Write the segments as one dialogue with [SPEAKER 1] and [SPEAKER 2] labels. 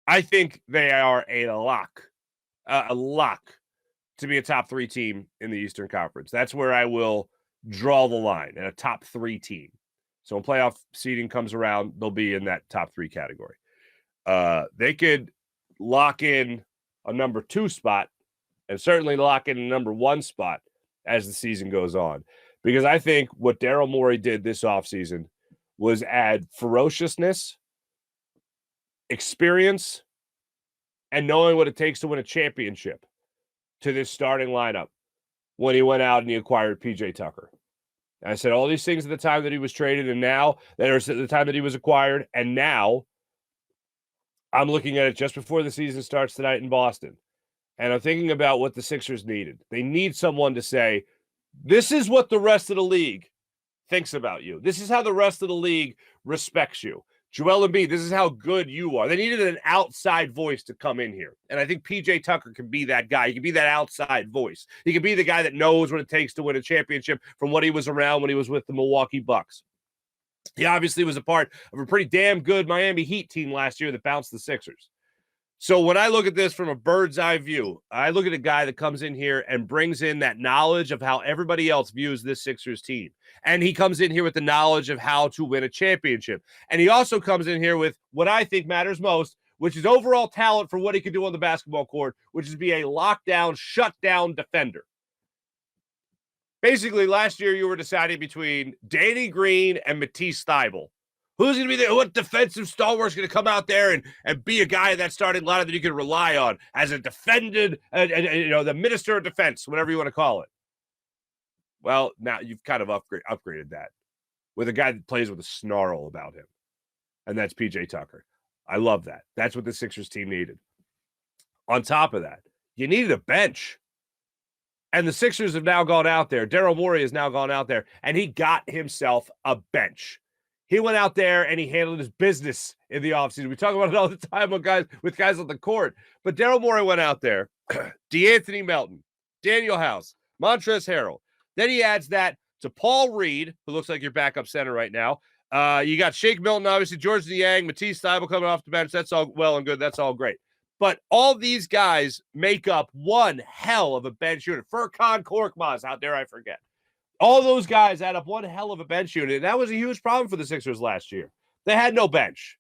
[SPEAKER 1] I think they are a lock to be a top 3 team in the Eastern Conference. That's where I will draw the line at a top 3 team. So when playoff seeding comes around, they'll be in that top 3 category. They could lock in a number 2 spot and certainly lock in a number 1 spot as the season goes on. Because I think what Daryl Morey did this offseason was add ferociousness, experience, and knowing what it takes to win a championship to this starting lineup when he went out and he acquired P.J. Tucker. And I said all these things at the time that he was traded and now, there's at the time that he was acquired, and now I'm looking at it just before the season starts tonight in Boston. And I'm thinking about what the Sixers needed. They need someone to say, this is what the rest of the league thinks about you. This is how the rest of the league respects you. Joel Embiid, this is how good you are. They needed an outside voice to come in here. And I think P.J. Tucker can be that guy. He can be that outside voice. He can be the guy that knows what it takes to win a championship from what he was around when he was with the Milwaukee Bucks. He obviously was a part of a pretty damn good Miami Heat team last year that bounced the Sixers. So when I look at this from a bird's eye view, I look at a guy that comes in here and brings in that knowledge of how everybody else views this Sixers team. And he comes in here with the knowledge of how to win a championship. And he also comes in here with what I think matters most, which is overall talent for what he can do on the basketball court, which is be a lockdown, shutdown defender. Basically, last year you were deciding between Danny Green and Matisse Thybulle. Who's going to be there? What defensive stalwart's going to come out there and be a guy in that starting lineup that you can rely on as a defended, the minister of defense, whatever you want to call it. Well, now you've kind of upgraded that with a guy that plays with a snarl about him, and that's P.J. Tucker. I love that. That's what the Sixers team needed. On top of that, you needed a bench. And the Sixers have now gone out there. Daryl Morey has now gone out there, and he got himself a bench. He went out there and he handled his business in the offseason. We talk about it all the time with guys on the court. But Daryl Morey went out there, DeAnthony Melton, Daniel House, Montrezl Harrell. Then he adds that to Paul Reed, who looks like your backup center right now. You got Shake Milton, obviously, George Niang, Matisse Thybulle coming off the bench. That's all well and good. That's all great. But all these guys make up one hell of a bench unit. Furkan Korkmaz out there, I forget. All those guys add up one hell of a bench unit. And that was a huge problem for the Sixers last year. They had no bench.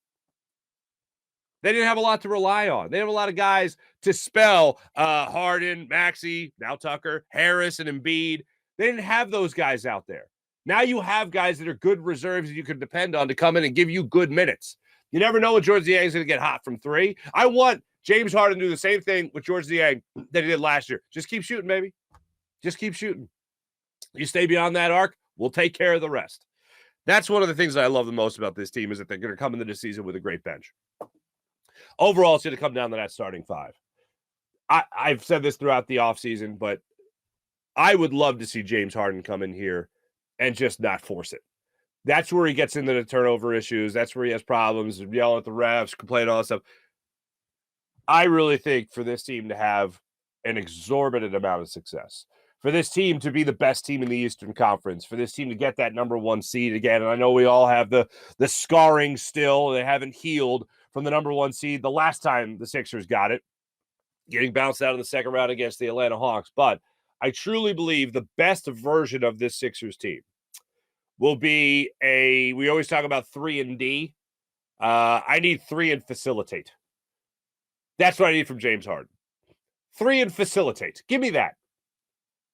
[SPEAKER 1] They didn't have a lot to rely on. They didn't have a lot of guys to spell Harden, Maxey, now Tucker, Harris, and Embiid. They didn't have those guys out there. Now you have guys that are good reserves that you can depend on to come in and give you good minutes. You never know when George Niang is going to get hot from 3. I want James Harden to do the same thing with George Niang that he did last year. Just keep shooting, baby. Just keep shooting. You stay beyond that arc, we'll take care of the rest. That's one of the things that I love the most about this team is that they're going to come into the season with a great bench. Overall, it's going to come down to that starting 5. I've said this throughout the offseason, but I would love to see James Harden come in here and just not force it. That's where he gets into the turnover issues. That's where he has problems, yelling at the refs, complaining, all that stuff. I really think for this team to have an exorbitant amount of success, for this team to be the best team in the Eastern Conference, for this team to get that number 1 seed again, and I know we all have the scarring still. They haven't healed from the number 1 seed the last time the Sixers got it, getting bounced out in the second round against the Atlanta Hawks. But I truly believe the best version of this Sixers team will be we always talk about 3 and D. I need 3 and facilitate. That's what I need from James Harden. 3 and facilitate. Give me that.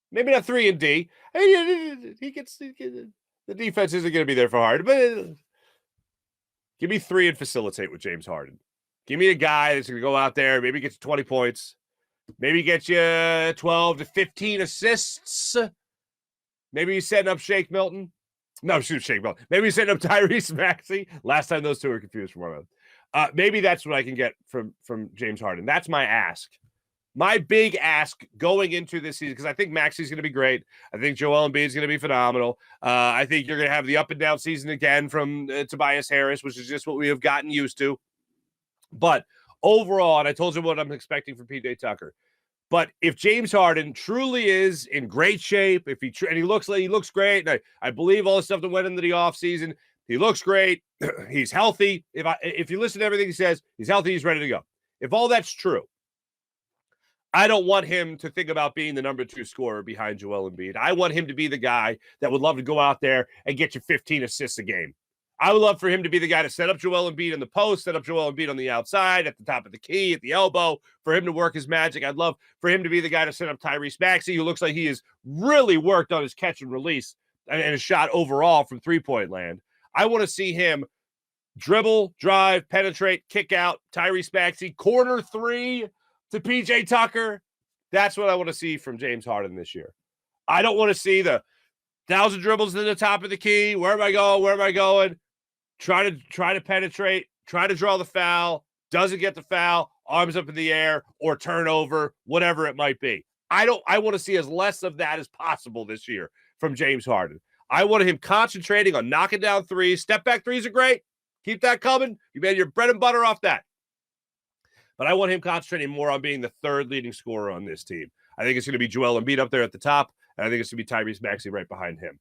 [SPEAKER 1] Maybe not 3 and D. He gets the defense isn't going to be there for Harden, but give me 3 and facilitate with James Harden. Give me a guy that's going to go out there, maybe get you 20 points, maybe get you 12 to 15 assists. Maybe he's setting up Shake Milton. No, Shake Milton. Maybe he's setting up Tyrese Maxey. Last time those two were confused for one another. Maybe that's what I can get from James Harden. That's my ask. My big ask going into this season, because I think Maxey's going to be great. I think Joel Embiid is going to be phenomenal. I think you're going to have the up and down season again from Tobias Harris, which is just what we have gotten used to. But overall, and I told you what I'm expecting from P.J. Tucker. But if James Harden truly is in great shape, and he looks great, and I believe all the stuff that went into the offseason, he looks great. He's healthy. If you listen to everything he says, he's healthy. He's ready to go. if all that's true, I don't want him to think about being the number 2 scorer behind Joel Embiid. I want him to be the guy that would love to go out there and get you 15 assists a game. I would love for him to be the guy to set up Joel Embiid in the post, set up Joel Embiid on the outside, at the top of the key, at the elbow, for him to work his magic. I'd love for him to be the guy to set up Tyrese Maxey, who looks like he has really worked on his catch and release and his shot overall from three-point land. I want to see him dribble, drive, penetrate, kick out, Tyrese Maxey, corner 3 to PJ Tucker. That's what I want to see from James Harden this year. I don't want to see the 1,000 dribbles to the top of the key. Where am I going? Where am I going? Try to penetrate, try to draw the foul, doesn't get the foul, arms up in the air, or turnover, whatever it might be. I want to see as less of that as possible this year from James Harden. I want him concentrating on knocking down threes. Step back threes are great. Keep that coming. You made your bread and butter off that. But I want him concentrating more on being the 3rd leading scorer on this team. I think it's going to be Joel Embiid up there at the top, and I think it's going to be Tyrese Maxey right behind him.